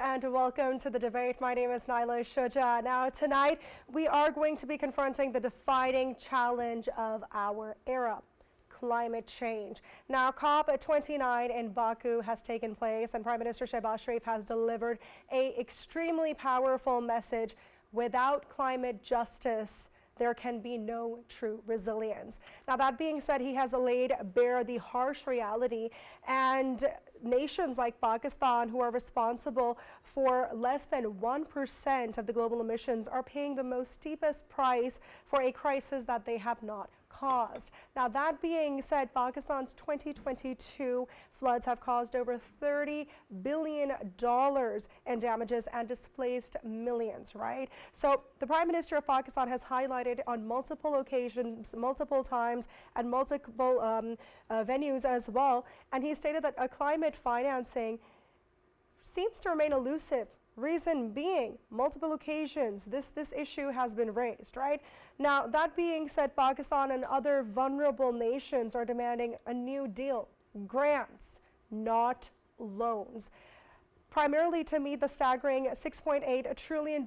and welcome to the debate. My name is Naila Shuja. Now, tonight we are going to be confronting the defining challenge of our era: climate change. Now, COP29 in Baku has taken place, and Prime Minister Shehbaz Sharif has delivered an extremely powerful message. Without climate justice, there can be no true resilience. Now, that being said, he has laid bare the harsh reality, and nations like Pakistan, who are responsible for less than 1% of the global emissions, are paying the most steepest price for a crisis that they have not caused. Now, that being said, Pakistan's 2022 floods have caused over $30 billion in damages and displaced millions, right? So the Prime Minister of Pakistan has highlighted on multiple occasions, multiple times, and multiple venues as well, and he stated that a climate financing seems to remain elusive. Reason being, multiple occasions, this issue has been raised, right? Now, that being said, Pakistan and other vulnerable nations are demanding a new deal, grants, not loans, primarily to meet the staggering $6.8 trillion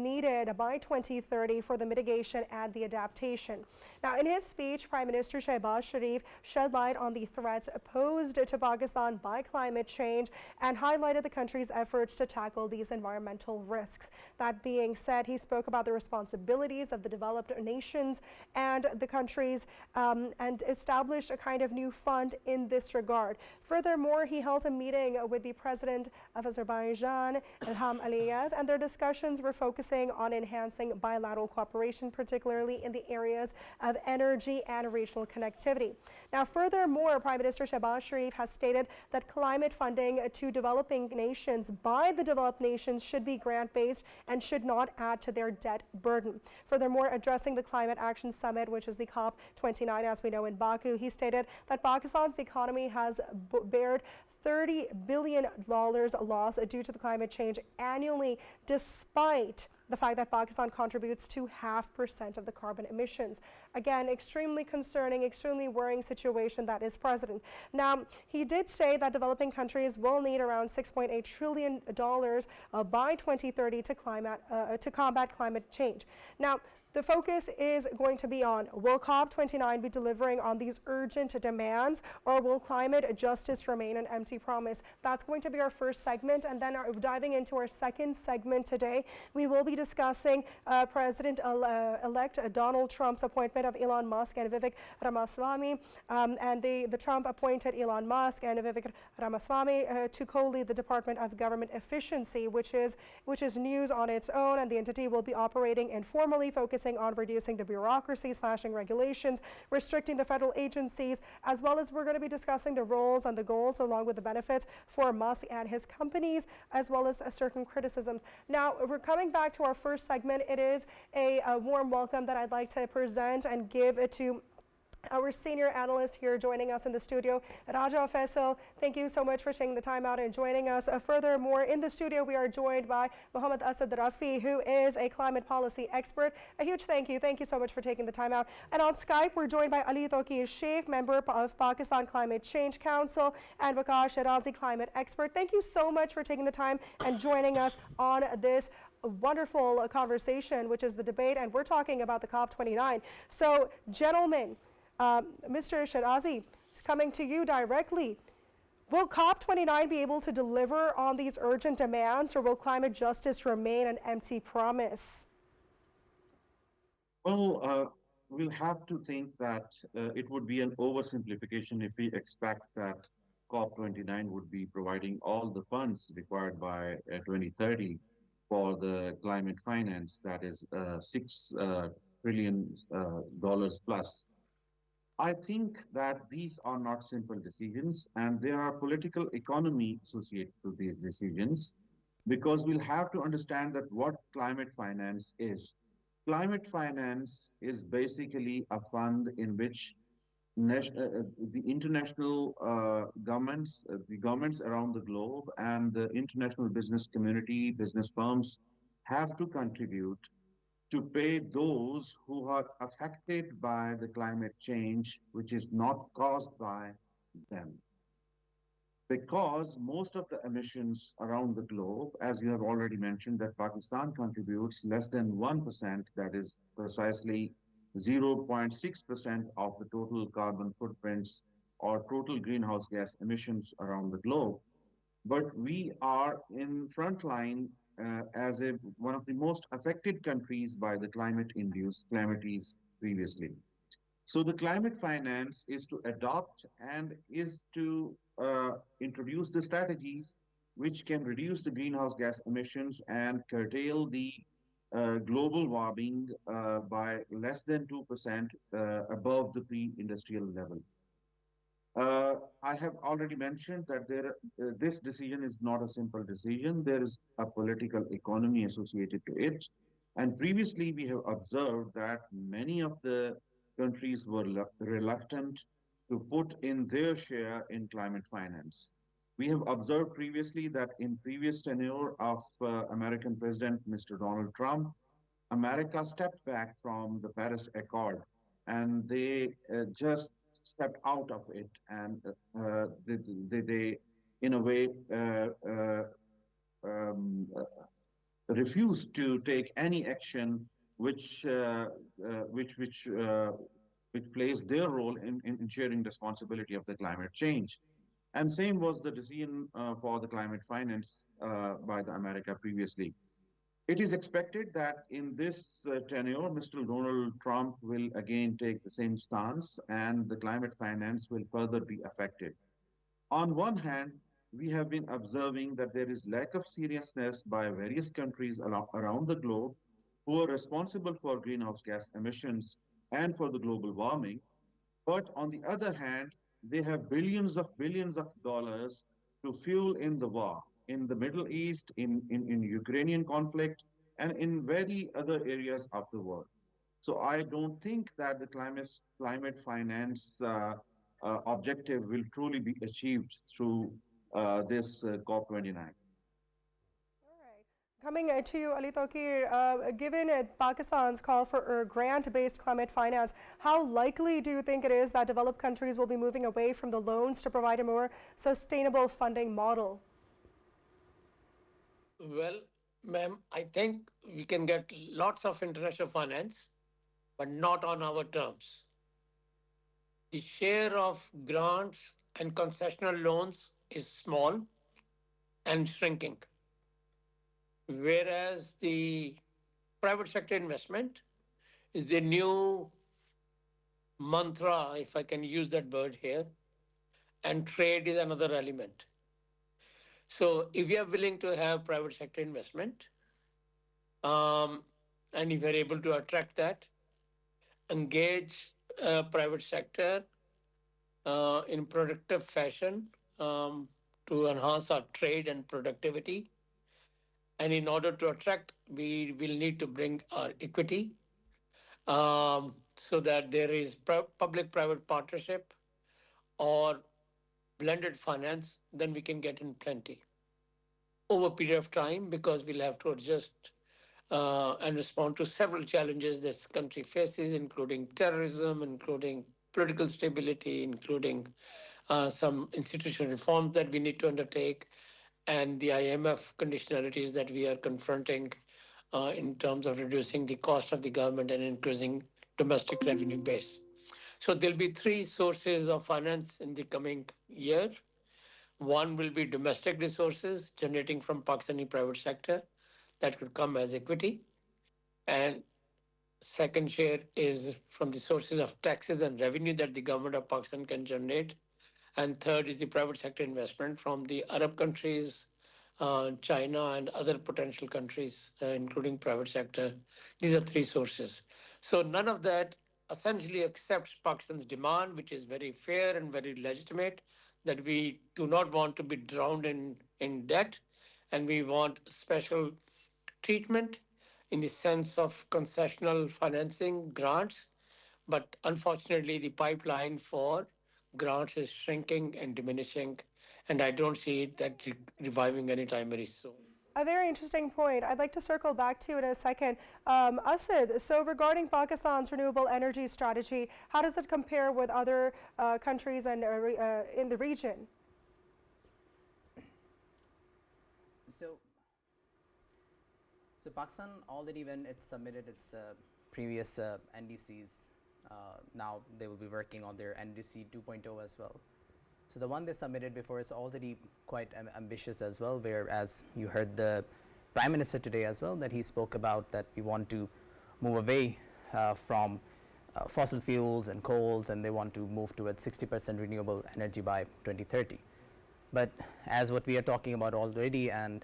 needed by 2030 for the mitigation and the adaptation. Now, in his speech, Prime Minister Shehbaz Sharif shed light on the threats posed to Pakistan by climate change and highlighted the country's efforts to tackle these environmental risks. That being said, he spoke about the responsibilities of the developed nations and the countries and established a kind of new fund in this regard. Furthermore, he held a meeting with the president of Azerbaijan, Ilham Aliyev, and their discussions were focusing on enhancing bilateral cooperation, particularly in the areas of energy and regional connectivity. Now, furthermore, Prime Minister Shehbaz Sharif has stated that climate funding to developing nations by the developed nations should be grant-based and should not add to their debt burden. Furthermore, addressing the Climate Action Summit, which is the COP29, as we know, in Baku, he stated that Pakistan's economy has bared $30 billion loss due to the climate change annually, despite the fact that Pakistan contributes to 0.5% of the carbon emissions. Again, extremely concerning, extremely worrying situation that is present. Now, he did say that developing countries will need around $6.8 trillion by 2030 to combat climate change. Now, the focus is going to be on, will COP29 be delivering on these urgent demands, or will climate justice remain an empty promise? That's going to be our first segment, and then diving into our second segment today, we will be discussing President-elect Donald Trump's appointment of Elon Musk and Vivek Ramaswamy, and the Trump appointed Elon Musk and Vivek Ramaswamy to co-lead the Department of Government Efficiency, which is news on its own, and the entity will be operating informally, focusing on reducing the bureaucracy, slashing regulations, restricting the federal agencies, as well as we're going to be discussing the roles and the goals along with the benefits for Musk and his companies, as well as certain criticisms. Now, we're coming back to our first segment. It is a warm welcome that I'd like to present and give it to our senior analyst here joining us in the studio, Raja Faisal. Thank you so much for taking the time out and joining us. Furthermore, in the studio, we are joined by Mohammad Asad Rafi, who is a climate policy expert. A huge thank you. Thank you so much for taking the time out. And on Skype, we're joined by Ali Tawqir Sheikh, member of Pakistan Climate Change Council, and Waqar Shirazi, climate expert. Thank you so much for taking the time and joining us on this wonderful conversation, which is the debate, and we're talking about the COP29. So, gentlemen, Mr. Shirazi, is coming to you directly. Will COP29 be able to deliver on these urgent demands, or will climate justice remain an empty promise? Well, we'll have to think that it would be an oversimplification if we expect that COP29 would be providing all the funds required by 2030 for the climate finance, that is $6 trillion plus. I think that these are not simple decisions, and there are political economy associated to these decisions, because we'll have to understand that what climate finance is. Climate finance is basically a fund in which the international the governments around the globe, and the international business community, business firms, have to contribute to pay those who are affected by the climate change, which is not caused by them. because most of the emissions around the globe, as you have already mentioned, that Pakistan contributes less than 1%, that is precisely 0.6% of the total carbon footprints or total greenhouse gas emissions around the globe. But we are in front line as one of the most affected countries by the climate-induced calamities previously. So the climate finance is to adopt and is to introduce the strategies which can reduce the greenhouse gas emissions and curtail the global warming by less than 2% above the pre-industrial level. I have already mentioned that this decision is not a simple decision. There is a political economy associated to it. And previously, we have observed that many of the countries were reluctant to put in their share in climate finance. We have observed previously that in previous tenure of American President Mr. Donald Trump, America stepped back from the Paris Accord and they just stepped out of it and they in a way, um, uh, refused to take any action which which which uh, which plays their role in ensuring responsibility of the climate change. And same was the decision for the climate finance by the America previously. It is expected that in this tenure, Mr. Donald Trump will again take the same stance and the climate finance will further be affected. On one hand, we have been observing that there is lack of seriousness by various countries around the globe who are responsible for greenhouse gas emissions and for the global warming. But on the other hand, they have billions of dollars to fuel in the war in the Middle East, in Ukrainian conflict, and in very other areas of the world. So I don't think that the climate finance objective will truly be achieved through this COP29. All right. Coming to you, Ali Tokir, given Pakistan's call for grant-based climate finance, how likely do you think it is that developed countries will be moving away from the loans to provide a more sustainable funding model? Well, ma'am, I think we can get lots of international finance, but not on our terms. The share of grants and concessional loans is small and shrinking, whereas the private sector investment is the new mantra, if I can use that word here, and trade is another element. So if you are willing to have private sector investment, and if you're able to attract that, engage private sector in productive fashion to enhance our trade and productivity. And in order to attract, we will need to bring our equity so that there is public-private partnership or blended finance, then we can get in plenty over a period of time because we'll have to adjust and respond to several challenges this country faces, including terrorism, including political stability, including some institutional reforms that we need to undertake, and the IMF conditionalities that we are confronting in terms of reducing the cost of the government and increasing domestic revenue base. So there'll be three sources of finance in the coming year. One will be domestic resources generating from Pakistani private sector that could come as equity. And second share is from the sources of taxes and revenue that the government of Pakistan can generate. And third is the private sector investment from the Arab countries, China, and other potential countries, including private sector. These are three sources. So none of that essentially accepts Pakistan's demand, which is very fair and very legitimate, that we do not want to be drowned in debt, and we want special treatment in the sense of concessional financing grants. But unfortunately, the pipeline for grants is shrinking and diminishing, and I don't see it that reviving anytime very soon. A very interesting point. I'd like to circle back to you in a second. Asad, so regarding Pakistan's renewable energy strategy, how does it compare with other countries and in the region? So Pakistan already, when it submitted its previous NDCs, now they will be working on their NDC 2.0 as well. So the one they submitted before is already quite ambitious as well, whereas you heard the Prime Minister today as well, that he spoke about that we want to move away from fossil fuels and coals, and they want to move towards 60% renewable energy by 2030. But as what we are talking about already, and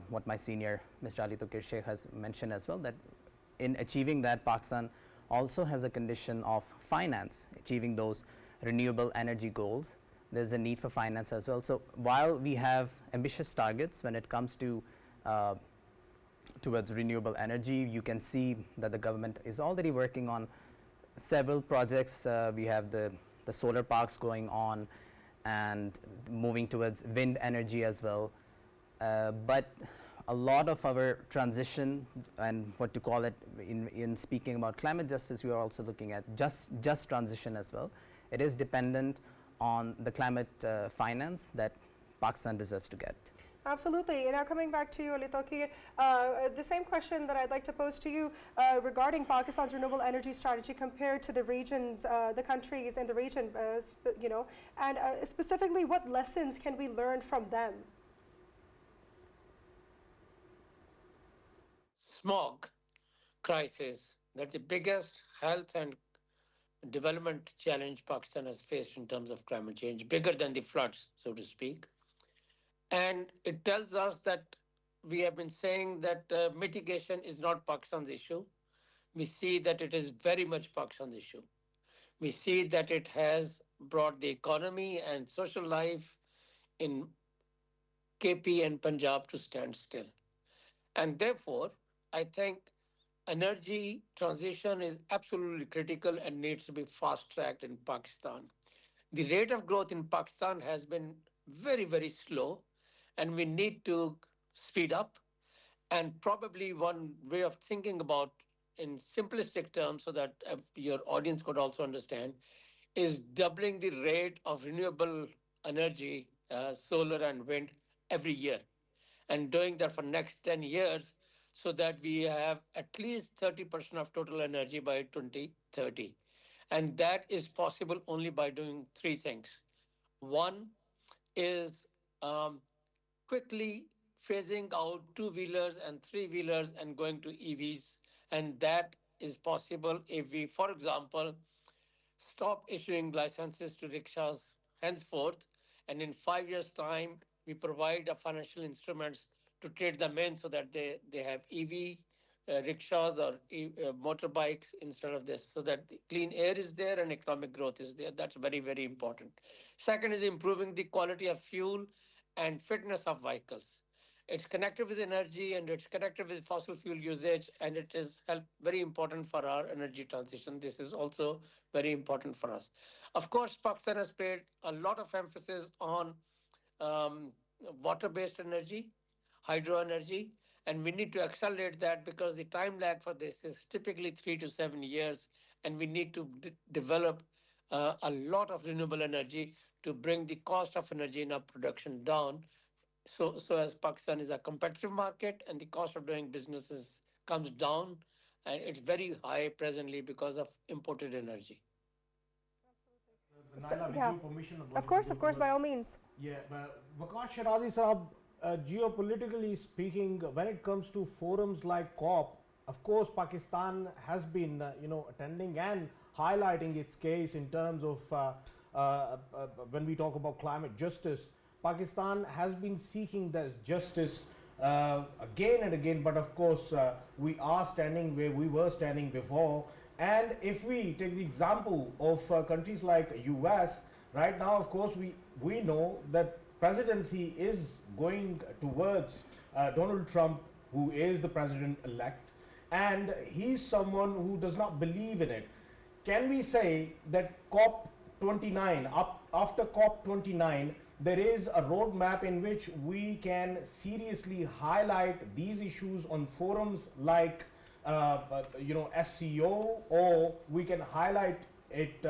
what my senior Mr. Ali Tokir Sheikh has mentioned as well, that in achieving that, Pakistan also has a condition of finance, achieving those renewable energy goals. There's a need for finance as well. So while we have ambitious targets when it comes to towards renewable energy, you can see that the government is already working on several projects. We have the solar parks going on and moving towards wind energy as well. But a lot of our transition, and what to call it, in speaking about climate justice, we are also looking at just transition as well. It is dependent on the climate finance that Pakistan deserves to get. Absolutely. And now coming back to you, Ali Tokir, the same question that I'd like to pose to you regarding Pakistan's renewable energy strategy compared to the regions, the countries in the region, and specifically what lessons can we learn from them? Smog crisis, that's the biggest health and development challenge Pakistan has faced in terms of climate change, bigger than the floods, so to speak. And it tells us that we have been saying that mitigation is not Pakistan's issue. We see that it is very much Pakistan's issue. We see that it has brought the economy and social life in KP and Punjab to stand still. And therefore, I think energy transition is absolutely critical and needs to be fast-tracked in Pakistan. The rate of growth in Pakistan has been very, very slow, and we need to speed up. And probably one way of thinking about, in simplistic terms, so that your audience could also understand, is doubling the rate of renewable energy, solar and wind, every year, and doing that for next 10 years, so that we have at least 30% of total energy by 2030. And that is possible only by doing three things. One is quickly phasing out two-wheelers and three-wheelers and going to EVs. And that is possible if we, for example, stop issuing licenses to rickshaws henceforth, and in 5 years' time, we provide financial instruments to trade them in so that they have EV rickshaws or motorbikes instead of this, so that the clean air is there and economic growth is there. That's very, very important. Second is improving the quality of fuel and fitness of vehicles. It's connected with energy and it's connected with fossil fuel usage, and it is very important for our energy transition. This is also very important for us. Of course, Pakistan has paid a lot of emphasis on water-based energy, hydro energy, and we need to accelerate that because the time lag for this is typically 3 to 7 years, and we need to develop a lot of renewable energy to bring the cost of energy in our production down. So as Pakistan is a competitive market and the cost of doing businesses comes down, and it's very high presently because of imported energy. Naila, with Yeah. your permission, Of course, by all means. Yeah, but Waqar Shirazi Saab, geopolitically speaking, when it comes to forums like COP, of course, Pakistan has been, attending and highlighting its case in terms of when we talk about climate justice. Pakistan has been seeking that justice again and again, but of course, we are standing where we were standing before. And if we take the example of countries like US, right now, of course, we know that presidency is going towards Donald Trump, who is the president-elect, and he's someone who does not believe in it. Can we say that COP29, after COP29, there is a roadmap in which we can seriously highlight these issues on forums like SCO, or we can highlight it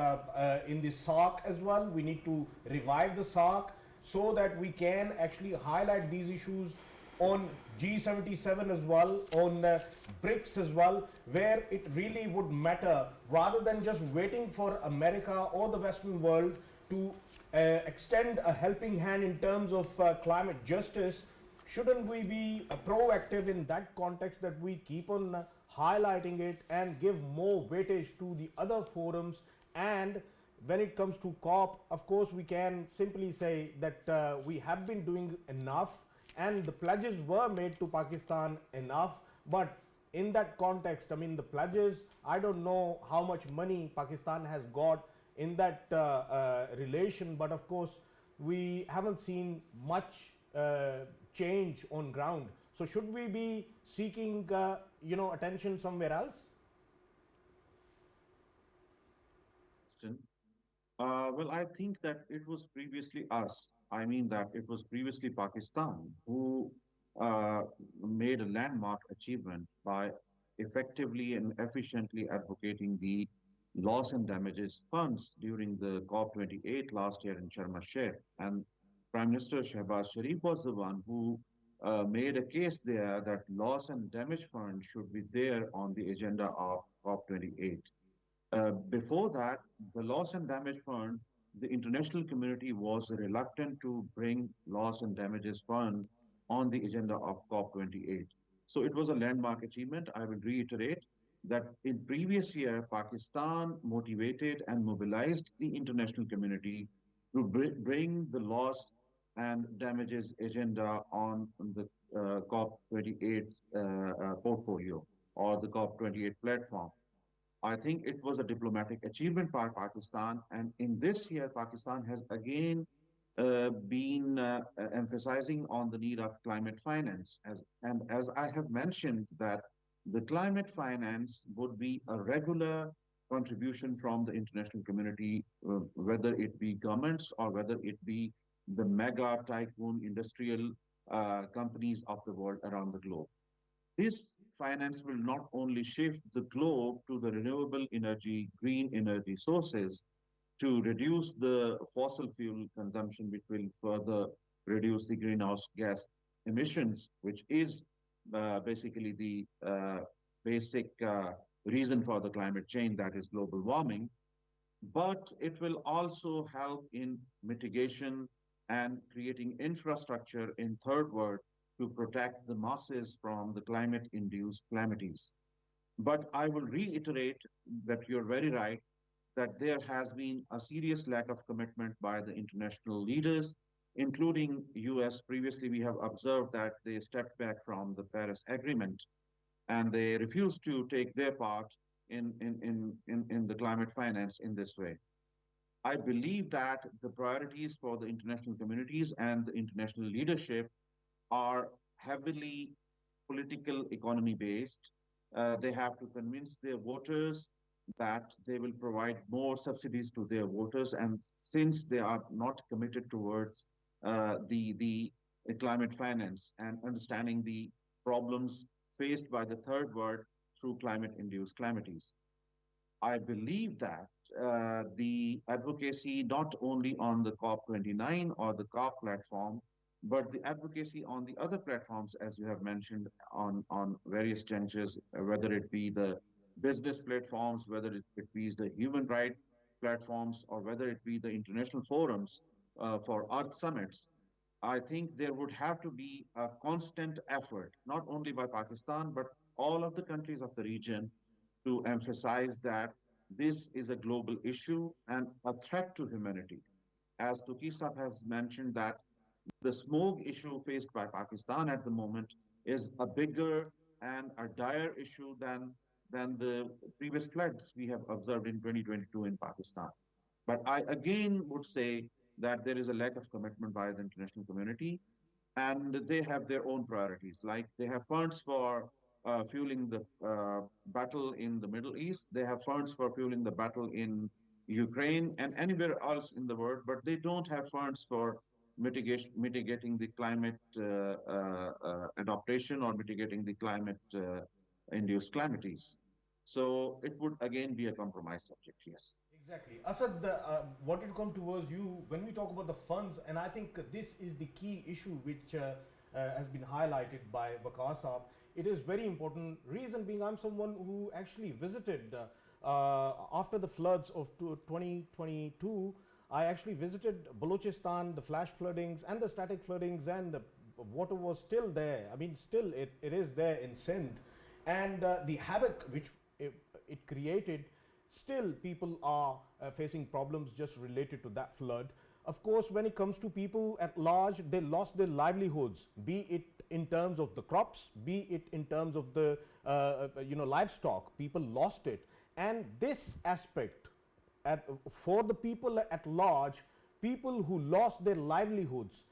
in the SARC as well. We need to revive the SARC so that we can actually highlight these issues on G77 as well, on BRICS as well, where it really would matter rather than just waiting for America or the Western world to extend a helping hand in terms of climate justice. Shouldn't we be proactive in that context, that we keep on highlighting it and give more weightage to the other forums? And when it comes to COP, of course, we can simply say that we have been doing enough and the pledges were made to Pakistan enough. But in that context, I mean, the pledges, I don't know how much money Pakistan has got in that relation, but of course, we haven't seen much change on ground. So should we be seeking attention somewhere else? Well, I think that it was previously us. I mean that it was previously Pakistan who made a landmark achievement by effectively and efficiently advocating the loss and damages funds during the COP28 last year in Sharm el-Sheikh. And Prime Minister Shehbaz Sharif was the one who made a case there that loss and damage fund should be there on the agenda of COP28. Before that, the loss and damage fund, the international community was reluctant to bring loss and damages fund on the agenda of COP28. So it was a landmark achievement. I will reiterate that in previous year, Pakistan motivated and mobilized the international community to bring the loss and damages agenda on the COP28 portfolio or the COP28 platform. I think it was a diplomatic achievement by Pakistan. And in this year, Pakistan has again been emphasizing on the need of climate finance. And as I have mentioned, that the climate finance would be a regular contribution from the international community, whether it be governments or whether it be the mega tycoon industrial companies of the world around the globe. This finance will not only shift the globe to the renewable energy, green energy sources to reduce the fossil fuel consumption, which will further reduce the greenhouse gas emissions, which is basically the basic reason for the climate change, that is global warming. But it will also help in mitigation and creating infrastructure in third world to protect the masses from the climate-induced calamities. But I will reiterate that you're very right, that there has been a serious lack of commitment by the international leaders, including US. Previously, we have observed that they stepped back from the Paris Agreement and they refused to take their part in the climate finance in this way. I believe that the priorities for the international communities and the international leadership are heavily political economy based. They have to convince their voters that they will provide more subsidies to their voters. And since they are not committed towards the climate finance and understanding the problems faced by the third world through climate-induced calamities, I believe that the advocacy not only on the COP29 or the COP platform, but the advocacy on the other platforms, as you have mentioned, on various junctures, whether it be the business platforms, whether it be the human rights platforms, or whether it be the international forums for Earth summits, I think there would have to be a constant effort, not only by Pakistan, but all of the countries of the region, to emphasize that this is a global issue and a threat to humanity. As Tuki Sab has mentioned, that the smog issue faced by Pakistan at the moment is a bigger and a dire issue than the previous floods we have observed in 2022 in Pakistan. But I again would say that there is a lack of commitment by the international community, and they have their own priorities. Like they have funds for fueling the battle in the Middle East, they have funds for fueling the battle in Ukraine and anywhere else in the world, but they don't have funds for mitigating the climate adaptation or mitigating the climate induced calamities. So it would again be a compromise subject, yes. Exactly. Asad, wanted to come towards you when we talk about the funds, and I think this is the key issue which has been highlighted by Waqar Saab. It is very important. Reason being, I'm someone who actually visited after the floods of 2022. I actually visited Balochistan, the flash floodings and the static floodings, and the water was still there. I mean, still it is there in Sindh, and the havoc which it created, still people are facing problems just related to that flood. Of course, when it comes to people at large, they lost their livelihoods, be it in terms of the crops, be it in terms of the livestock. People lost it, and this aspect for the people at large, people who lost their livelihoods,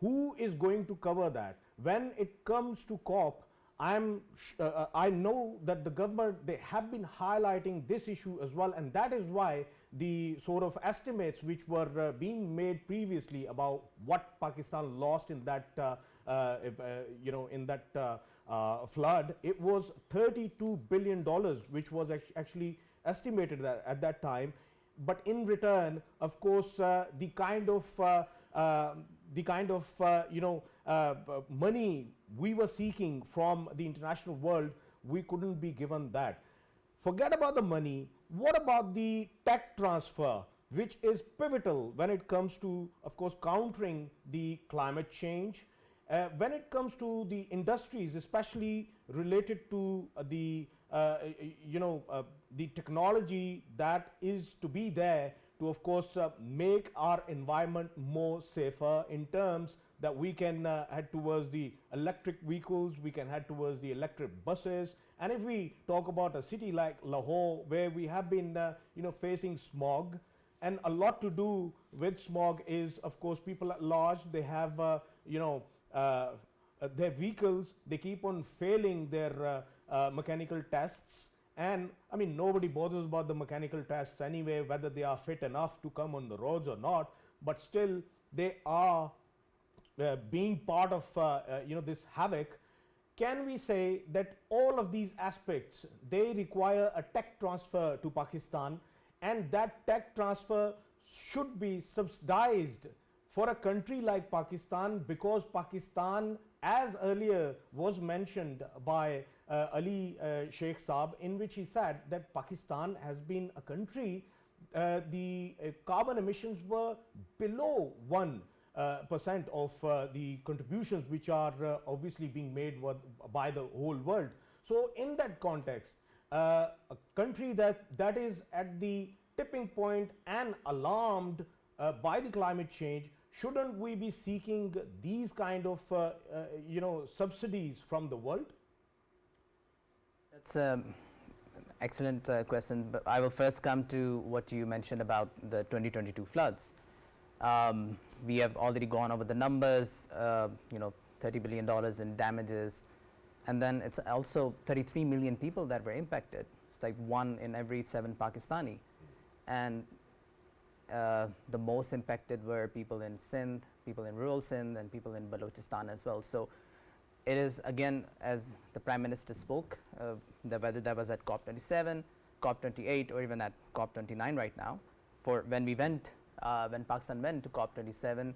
who is going to cover that? When it comes to COP, I know that the government, they have been highlighting this issue as well, and that is why the sort of estimates which were being made previously about what Pakistan lost in that flood, it was $32 billion, which was actually estimated at that time. But in return, of course, the kind of money we were seeking from the international world, we couldn't be given that. Forget about the money. What about the tech transfer, which is pivotal when it comes to, of course, countering the climate change? When it comes to the industries, especially related to the technology that is to be there to, of course, make our environment more safer, in terms that we can head towards the electric vehicles, we can head towards the electric buses. And if we talk about a city like Lahore, where we have been facing smog, and a lot to do with smog is, of course, people at large, they have their vehicles, they keep on failing their mechanical tests. And I mean, nobody bothers about the mechanical tests anyway, whether they are fit enough to come on the roads or not, but still they are being part of this havoc. Can we say that all of these aspects, they require a tech transfer to Pakistan, and that tech transfer should be subsidized for a country like Pakistan, because Pakistan, as earlier was mentioned by Ali Sheikh Saab, in which he said that Pakistan has been a country, the carbon emissions were below 1% of the contributions which are obviously being made by the whole world. So in that context, a country that is at the tipping point and alarmed by the climate change, shouldn't we be seeking these kind of subsidies from the world? That's an excellent question, but I will first come to what you mentioned about the 2022 floods. We have already gone over the numbers, $30 billion in damages, and then it's also 33 million people that were impacted. It's like 1 in every 7 Pakistani. And the most impacted were people in Sindh, people in rural Sindh, and people in Balochistan as well. So it is, again, as the Prime Minister spoke, whether that was at COP27, COP28, or even at COP29 right now. For when Pakistan went to COP27,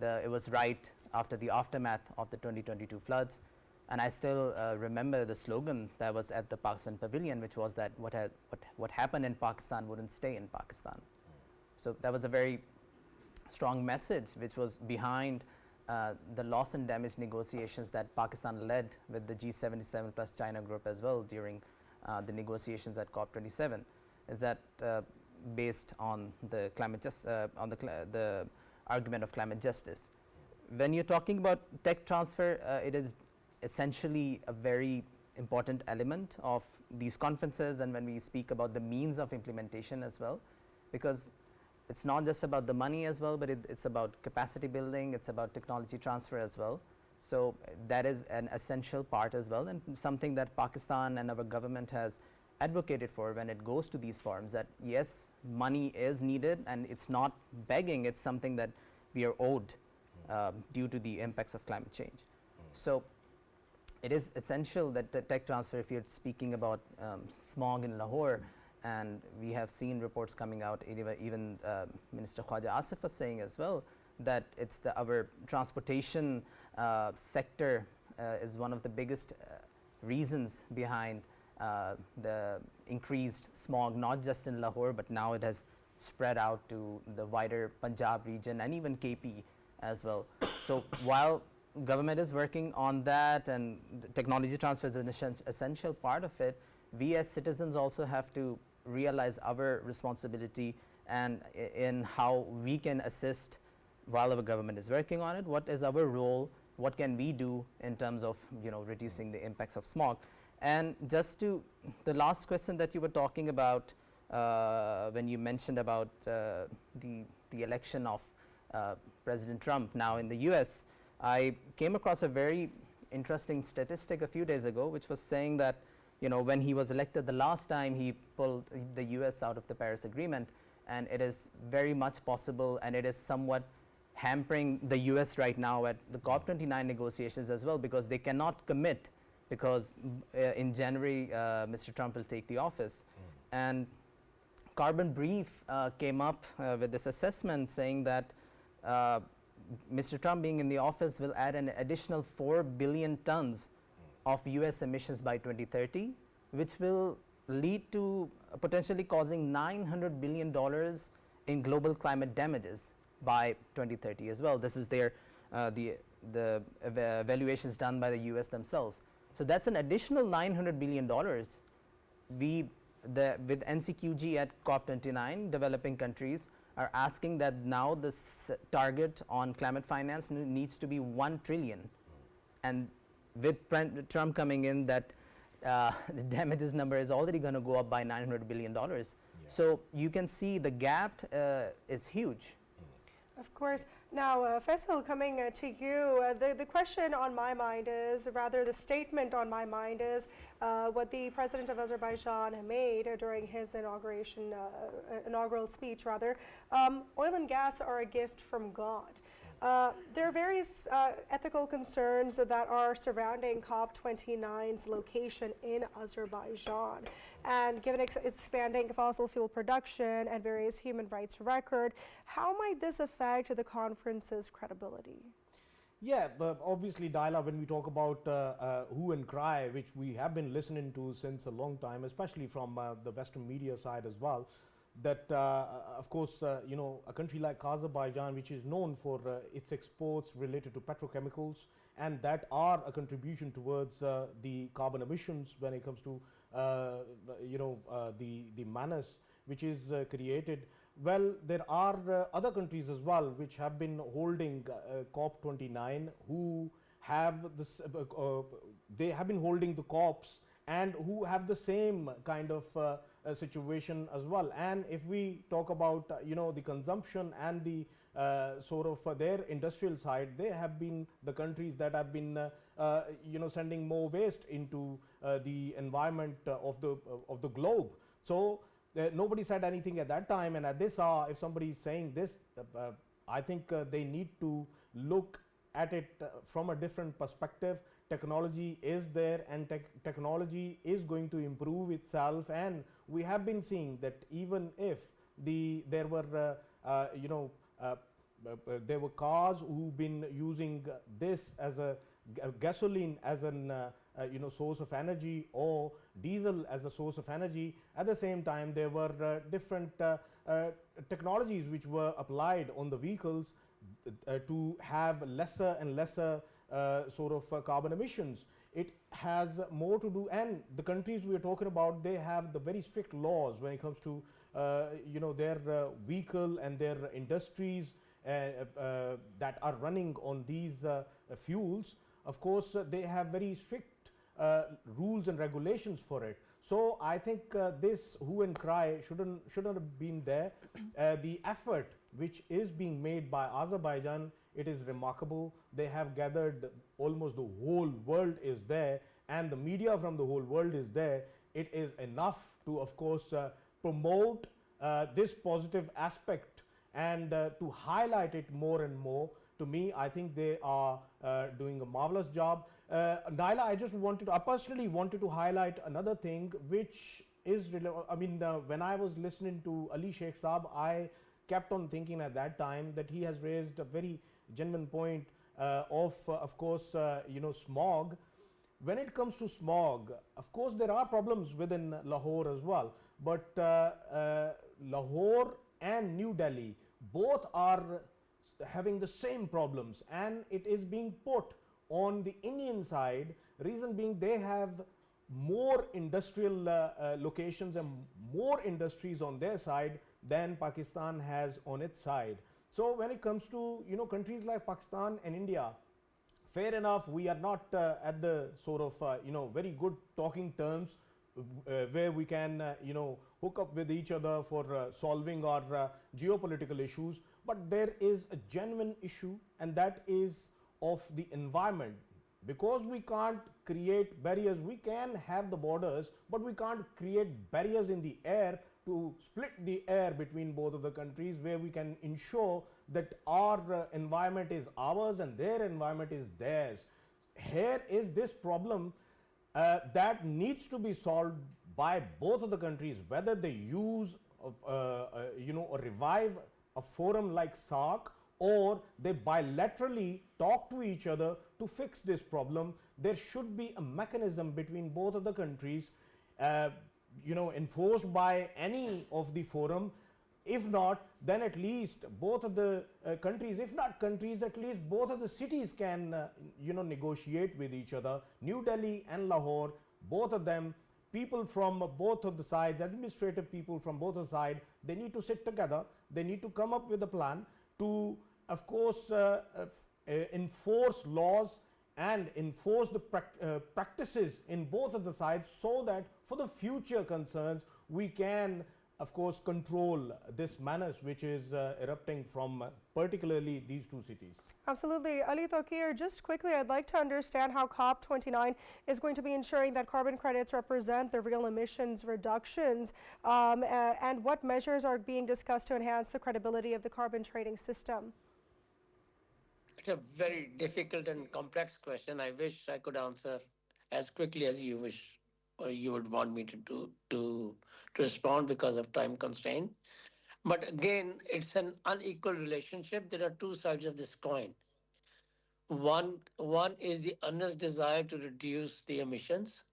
it was right after the aftermath of the 2022 floods. And I still remember the slogan that was at the Pakistan Pavilion, which was that what happened in Pakistan wouldn't stay in Pakistan. So that was a very strong message which was behind the loss and damage negotiations that Pakistan led with the G77 plus China group as well during the negotiations at COP27. Is that based on the the argument of climate justice? When you're talking about tech transfer, it is essentially a very important element of these conferences, and when we speak about the means of implementation as well, because it's not just about the money as well, but it's about capacity building, it's about technology transfer as well. So that is an essential part as well, and something that Pakistan and our government has advocated for when it goes to these forums, that yes, money is needed, and it's not begging, it's something that we are owed due to the impacts of climate change. So it is essential that the tech transfer, if you're speaking about smog in Lahore, and we have seen reports coming out, even Minister Khwaja Asif was saying as well, that it's our transportation sector is one of the biggest reasons behind the increased smog, not just in Lahore, but now it has spread out to the wider Punjab region and even KP as well. So while government is working on that and technology transfer is an essential part of it, we as citizens also have to realize our responsibility and in how we can assist while our government is working on it. What is our role? What can we do in terms of reducing the impacts of smog? And just to the last question that you were talking about when you mentioned about the election of President Trump now in the US, I came across a very interesting statistic a few days ago, which was saying that when he was elected the last time, he pulled the US out of the Paris Agreement, and it is very much possible, and it is somewhat hampering the US right now at the COP29 negotiations as well, because they cannot commit, because in January Mr. Trump will take the office. And Carbon Brief came up with this assessment saying that Mr. Trump being in the office will add an additional 4 billion tons of US emissions by 2030, which will lead to potentially causing $900 billion in global climate damages by 2030 as well. This is their the evaluations done by the US themselves. So that's an additional $900 billion. With NCQG at COP29, developing countries are asking that now the target on climate finance needs to be 1 trillion. And with Trump coming in, that the damages number is already going to go up by $900 billion. So you can see the gap is huge. Of course. Now, Faisal, coming to you, the question on my mind is, rather the statement on my mind is, what the president of Azerbaijan made during his inaugural speech, rather. Oil and gas are a gift from God. There are various ethical concerns that are surrounding COP29's location in Azerbaijan. And given expanding fossil fuel production and various human rights record, how might this affect the conference's credibility? Yeah, but obviously, Daila, when we talk about hue and cry, which we have been listening to since a long time, especially from the Western media side as well, that of course, a country like Azerbaijan, which is known for its exports related to petrochemicals, and that are a contribution towards the carbon emissions when it comes to the menace which is created. Well, there are other countries as well which have been holding COP29, who have this, they have been holding the COPs and who have the same kind of situation as well. And if we talk about the consumption and the sort of their industrial side, they have been the countries that have been sending more waste into the environment of the globe. So nobody said anything at that time, and at this hour, if somebody is saying this, I think they need to look at it from a different perspective. Technology is there, and technology is going to improve itself, and we have been seeing that even if there were there were cars who've been using this as a gasoline as an source of energy, or diesel as a source of energy. At the same time, there were different technologies which were applied on the vehicles to have lesser and lesser sort of carbon emissions. It has more to do, and the countries we are talking about, they have the very strict laws when it comes to their vehicle and their industries that are running on these fuels. Of course, they have very strict rules and regulations for it. So I think this hue and cry shouldn't have been there. The effort which is being made by Azerbaijan, it is remarkable. They have gathered almost the whole world is there, and the media from the whole world is there. It is enough to, of course, promote this positive aspect and to highlight it more and more. To me, I think they are doing a marvelous job. Naila, I personally wanted to highlight another thing, which is, when I was listening to Ali Sheikh Saab, I kept on thinking at that time that he has raised a very genuine point of course, smog. When it comes to smog, of course, there are problems within Lahore as well, but Lahore and New Delhi both are having the same problems, and it is being put on the Indian side. Reason being, they have more industrial locations and more industries on their side than Pakistan has on its side. So when it comes to countries like Pakistan and India, fair enough, we are not at the sort of very good talking terms where we can hook up with each other for solving our geopolitical issues, but there is a genuine issue, and that is of the environment. Because we can't create barriers, we can have the borders, but we can't create barriers in the air to split the air between both of the countries, where we can ensure that our environment is ours and their environment is theirs. Here is this problem that needs to be solved by both of the countries, whether they use or revive a forum like SAARC, or they bilaterally talk to each other to fix this problem. There should be a mechanism between both of the countries, enforced by any of the forum. If not, then at least both of the countries, if not countries, at least both of the cities can negotiate with each other. New Delhi and Lahore, both of them, people from both of the sides, administrative people from both of the sides, they need to sit together. They need to come up with a plan to, of course, enforce laws and enforce the practices in both of the sides, so that for the future concerns we can, of course, control this menace which is erupting from particularly these two cities. Absolutely. Ali Tokir, just quickly, I'd like to understand how COP29 is going to be ensuring that carbon credits represent the real emissions reductions, and what measures are being discussed to enhance the credibility of the carbon trading system. It's a very difficult and complex question. I wish I could answer as quickly as you wish or you would want me to respond because of time constraint. But again, it's an unequal relationship. There are two sides of this coin. One is the earnest desire to reduce the emissions,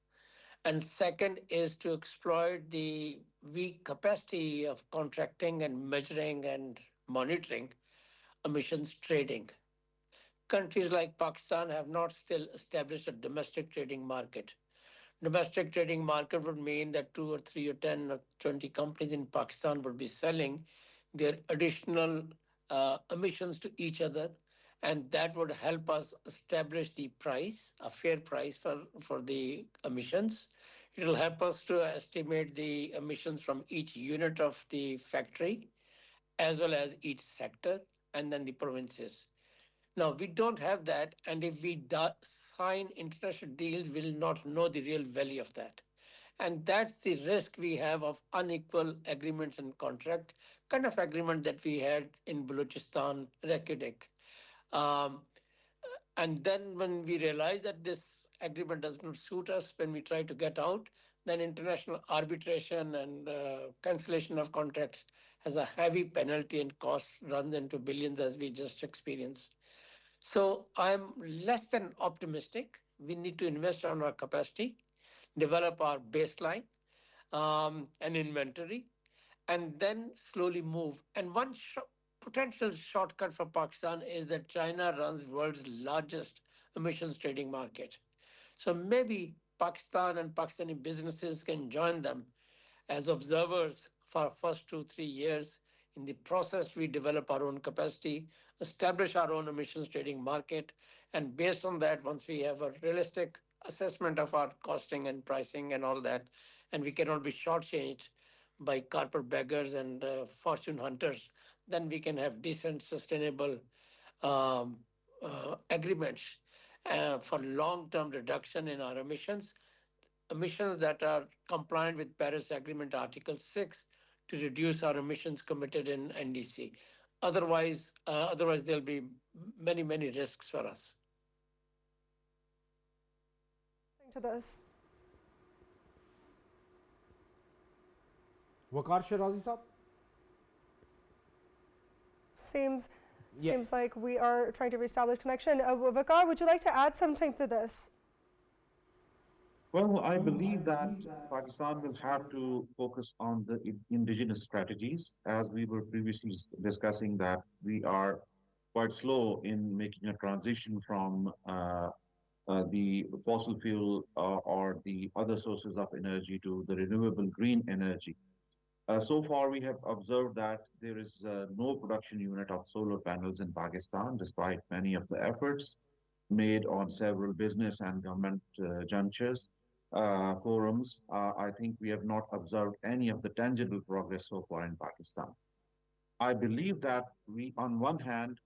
and second is to exploit the weak capacity of contracting and measuring and monitoring emissions trading. Countries like Pakistan have not still established a domestic trading market. Domestic trading market would mean that 2 or 3 or 10 or 20 companies in Pakistan would be selling their additional emissions to each other, and that would help us establish the price, a fair price for the emissions. It will help us to estimate the emissions from each unit of the factory, as well as each sector, and then the provinces. Now, we don't have that, and if we sign international deals, we'll not know the real value of that. And that's the risk we have of unequal agreements and contract, kind of agreement that we had in Balochistan, Reykjavik. And then when we realize that this agreement does not suit us, when we try to get out, then international arbitration and cancellation of contracts has a heavy penalty and cost, runs into billions, as we just experienced. So I'm less than optimistic. We need to invest on our capacity, develop our baseline and inventory, and then slowly move. And one potential shortcut for Pakistan is that China runs the world's largest emissions trading market. So maybe Pakistan and Pakistani businesses can join them as observers for first 2-3 years. In the process, we develop our own capacity, establish our own emissions trading market, and based on that, once we have a realistic assessment of our costing and pricing and all that, and we cannot be shortchanged by carpetbaggers and fortune hunters, then we can have decent, sustainable agreements for long-term reduction in our emissions that are compliant with Paris Agreement Article 6 to reduce our emissions committed in NDC. Otherwise, there'll be many, many risks for us. To this. Waqar Shirazi Saab? Seems Yeah. Seems like we are trying to reestablish connection. Vakar, would you like to add something to this? Well, I believe that Pakistan will have to focus on the indigenous strategies, as we were previously discussing that we are quite slow in making a transition from the fossil fuel or the other sources of energy to the renewable green energy. So far, we have observed that there is no production unit of solar panels in Pakistan, despite many of the efforts made on several business and government junctures, forums. I think we have not observed any of the tangible progress so far in Pakistan. I believe that on one hand,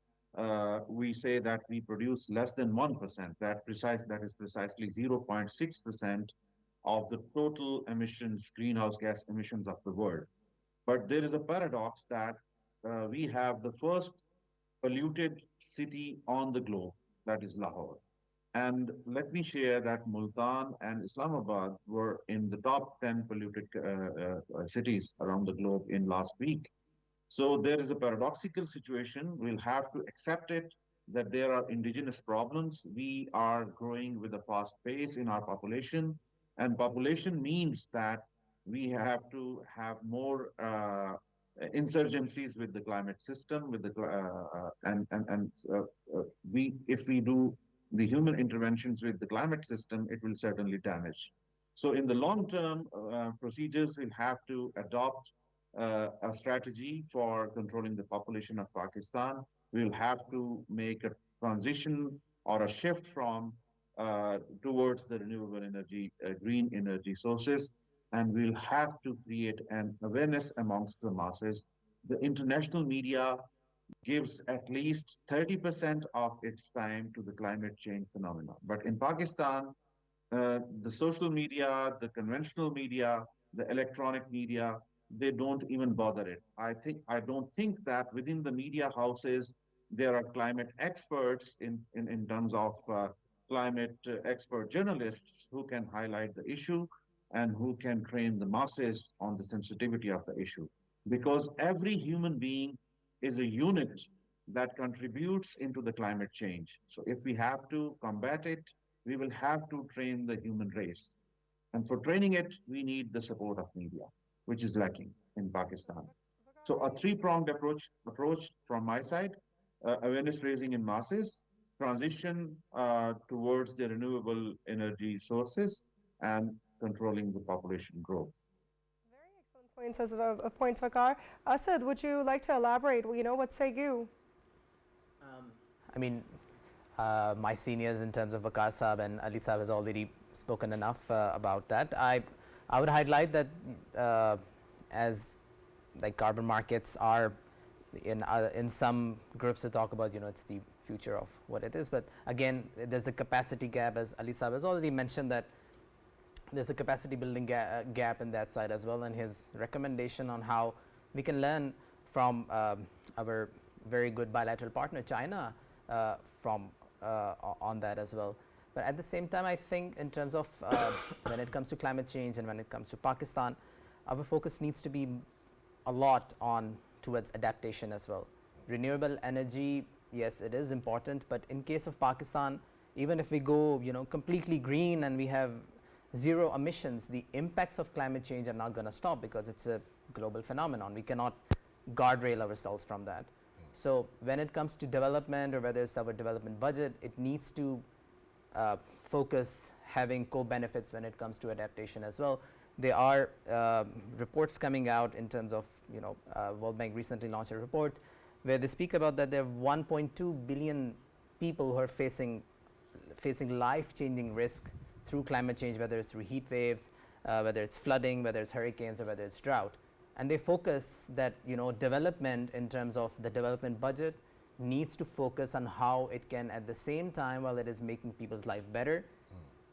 we say that we produce less than 1%. That is precisely 0.6% of the total emissions, greenhouse gas emissions of the world. But there is a paradox that we have the first polluted city on the globe, that is Lahore. And let me share that Multan and Islamabad were in the top 10 polluted cities around the globe in last week. So there is a paradoxical situation. We'll have to accept it that there are indigenous problems. We are growing with a fast pace in our population, and population means that we have to have more insurgencies with the climate system, with the and we if we do the human interventions with the climate system, it will certainly damage. So in the long term, procedures will have to adopt a strategy for controlling the population of Pakistan. We'll have to make a transition or a shift from towards the renewable energy, green energy sources, and we'll have to create an awareness amongst the masses. The international media gives at least 30% of its time to the climate change phenomenon. But in Pakistan, the social media, the conventional media, the electronic media, they don't even bother it. I don't think that within the media houses there are climate experts in terms of climate expert journalists who can highlight the issue and who can train the masses on the sensitivity of the issue. Because every human being is a unit that contributes into the climate change. So if we have to combat it, we will have to train the human race. And for training it, we need the support of media, which is lacking in Pakistan. So a three-pronged approach from my side, awareness raising in masses, transition towards the renewable energy sources, and controlling the population growth. Very excellent points points, Vakar. Asad, would you like to elaborate? What say you? I mean, my seniors in terms of Vakar Saab and Ali Saab has already spoken enough about that. I would highlight that as like carbon markets are in some groups to talk about, it's the future of what it is. But again, there's the capacity gap, as Ali Saab has already mentioned, that there's a capacity building gap in that side as well, and his recommendation on how we can learn from our very good bilateral partner China on that as well. But at the same time, I think in terms of when it comes to climate change and when it comes to Pakistan, our focus needs to be a lot on towards adaptation as well. Renewable energy, yes, it is important, but in case of Pakistan, even if we go completely green and we have zero emissions, the impacts of climate change are not going to stop because it's a global phenomenon. We cannot guardrail ourselves from that. So when it comes to development, or whether it's our development budget, it needs to focus having co-benefits when it comes to adaptation as well. There are reports coming out in terms of, World Bank recently launched a report where they speak about that there are 1.2 billion people who are facing life-changing risk through climate change, whether it's through heat waves, whether it's flooding, whether it's hurricanes, or whether it's drought. And they focus that development in terms of the development budget needs to focus on how it can, at the same time, while it is making people's life better,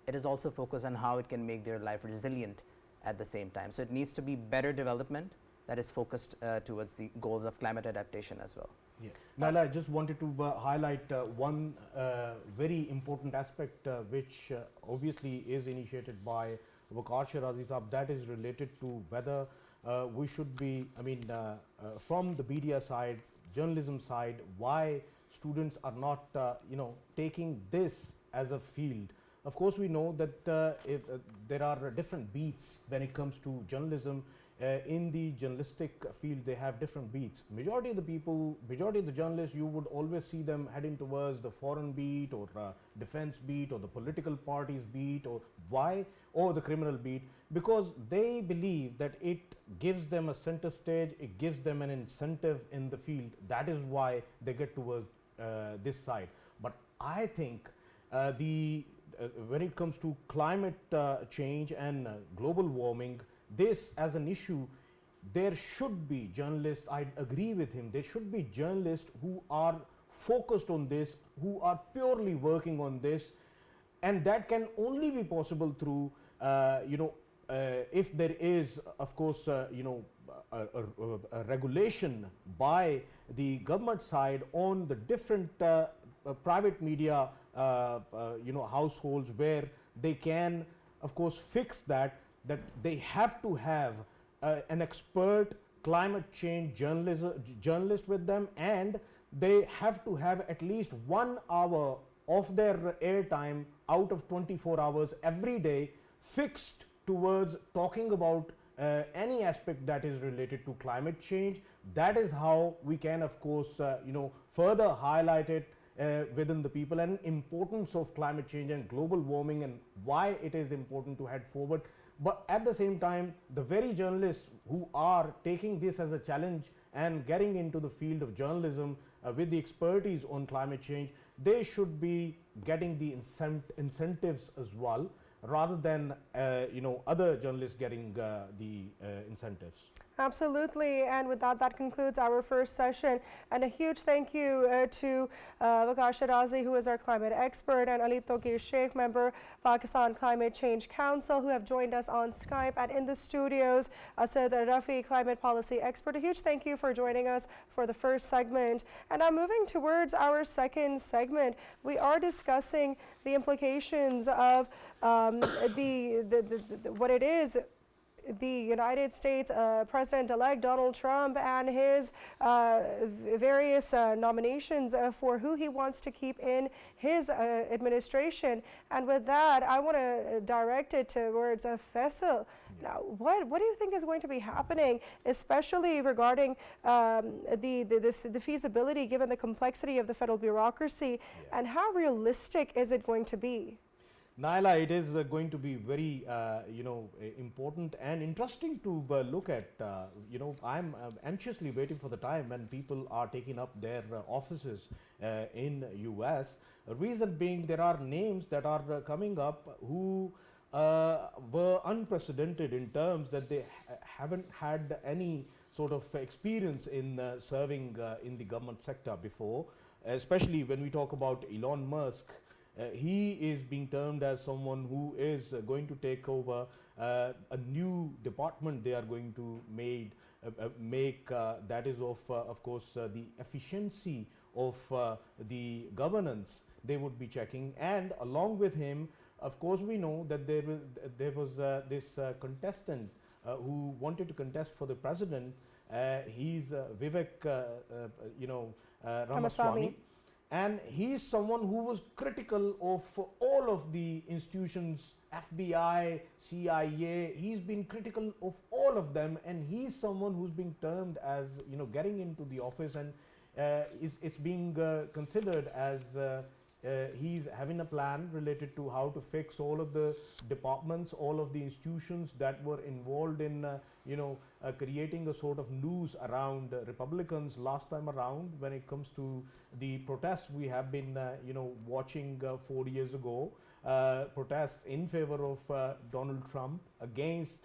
it is also focused on how it can make their life resilient at the same time. So it needs to be better development that is focused towards the goals of climate adaptation as well. Yeah. Naila, I just wanted to highlight one very important aspect which obviously is initiated by Waqar Shirazi Saab, that is related to whether we should be, from the media side, journalism side, why students are not taking this as a field. Of course, we know that there are different beats when it comes to journalism. In the journalistic field, they have different beats. Majority of the journalists, you would always see them heading towards the foreign beat, or defense beat, or the political parties beat, or the criminal beat, because they believe that it gives them a center stage, it gives them an incentive in the field. That is why they get towards this side. But I think when it comes to climate change and global warming, this as an issue, there should be journalists, I agree with him, there should be journalists who are focused on this, who are purely working on this, and that can only be possible through if there is, of course, a regulation by the government side on the different private media households, where they can, of course, fix that they have to have an expert climate change journalist with them, and they have to have at least 1 hour of their airtime out of 24 hours every day fixed towards talking about any aspect that is related to climate change. That is how we can, of course, further highlight it within the people, and importance of climate change and global warming, and why it is important to head forward. But at the same time, the very journalists who are taking this as a challenge and getting into the field of journalism with the expertise on climate change, they should be getting the incentives as well, rather than other journalists getting the incentives. Absolutely, and with that, that concludes our first session. And a huge thank you to Waqar Shirazi, who is our climate expert, and Ali Tokir Sheikh, member Pakistan Climate Change Council, who have joined us on Skype, and in the studios, Asad Rafi, climate policy expert. A huge thank you for joining us for the first segment. And now moving towards our second segment, we are discussing the implications of what it is the United States President-elect Donald Trump and his various nominations for who he wants to keep in his administration. And with that, I want to direct it towards Faisal. Now, what do you think is going to be happening, especially regarding the feasibility, given the complexity of the federal bureaucracy, and how realistic is it going to be? Naila, it is going to be very, important and interesting to look at. I'm anxiously waiting for the time when people are taking up their offices in US. Reason being, there are names that are coming up who were unprecedented in terms that they haven't had any sort of experience in serving in the government sector before, especially when we talk about Elon Musk. He is being termed as someone who is going to take over a new department they are going to make that is of course, the efficiency of the governance they would be checking. And along with him, of course, we know that there was this contestant who wanted to contest for the president. He's Vivek Ramaswamy. And he's someone who was critical of all of the institutions, FBI, CIA. He's been critical of all of them, and he's someone who's being termed as, getting into the office, and it's being considered as he's having a plan related to how to fix all of the departments, all of the institutions that were involved in, creating a sort of noose around Republicans last time around when it comes to the protests we have been, watching 4 years ago, protests in favor of Donald Trump against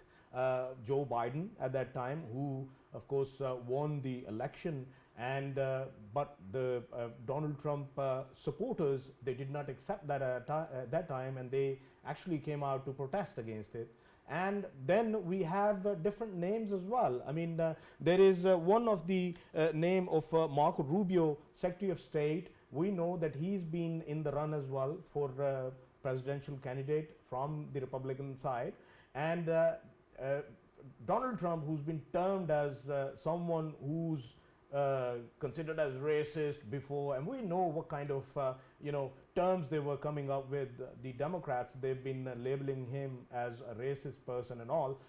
Joe Biden at that time, who, of course, won the election. And but the Donald Trump supporters, they did not accept that at that time, and they actually came out to protest against it. And then we have different names as well. I mean, there is one of the name of Marco Rubio, Secretary of State. We know that he's been in the run as well for presidential candidate from the Republican side. And Donald Trump, who's been termed as someone who's considered as racist before, and we know what kind of terms they were coming up with. The Democrats, they've been labeling him as a racist person and all.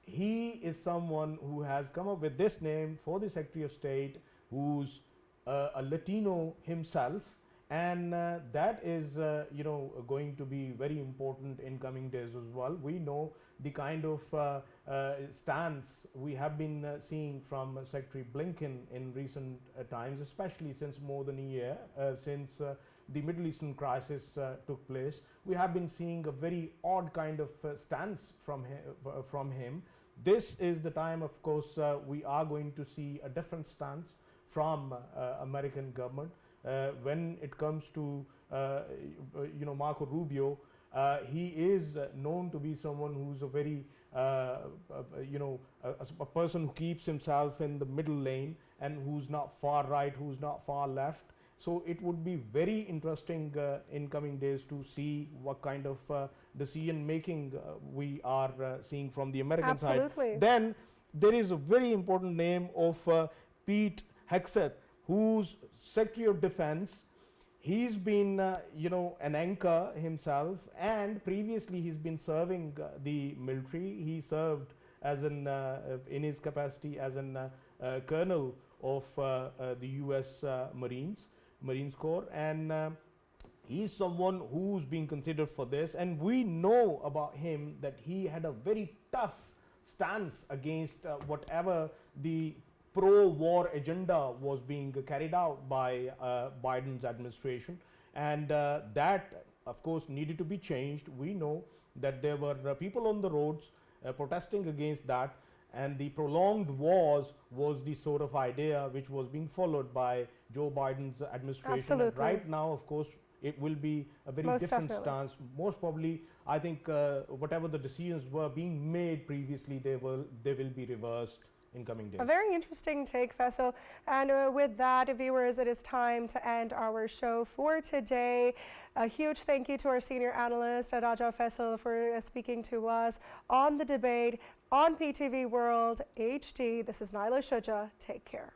He is someone who has come up with this name for the Secretary of State, who's a Latino himself, and that is going to be very important in coming days as well. We know the kind of stance we have been seeing from Secretary Blinken in recent times, especially since more than a year since the Middle Eastern crisis took place. We have been seeing a very odd kind of stance from him. This is the time, of course, we are going to see a different stance from American government when it comes to Marco Rubio. He is known to be someone who's a very a person who keeps himself in the middle lane and who's not far right, who's not far left. So it would be very interesting in coming days to see what kind of decision making we are seeing from the American Absolutely. side. Then there is a very important name of Pete Hegseth, who's Secretary of Defense. He's been an anchor himself, and previously he's been serving the military. He served as an in his capacity as an colonel of the US Marines Corps, and he's someone who's being considered for this. And we know about him that he had a very tough stance against whatever the pro-war agenda was being carried out by Biden's administration, and that of course needed to be changed. We know that there were people on the roads protesting against that, and the prolonged wars was the sort of idea which was being followed by Joe Biden's administration. Absolutely. And right now, of course, it will be a very Most different definitely. stance. Most probably, I think whatever the decisions were being made previously, they will be reversed in coming days. A very interesting take, Faisal. And with that, viewers, it is time to end our show for today. A huge thank you to our senior analyst, Raja Faisal, for speaking to us on the debate on PTV World HD. This is Naila Shuja. Take care.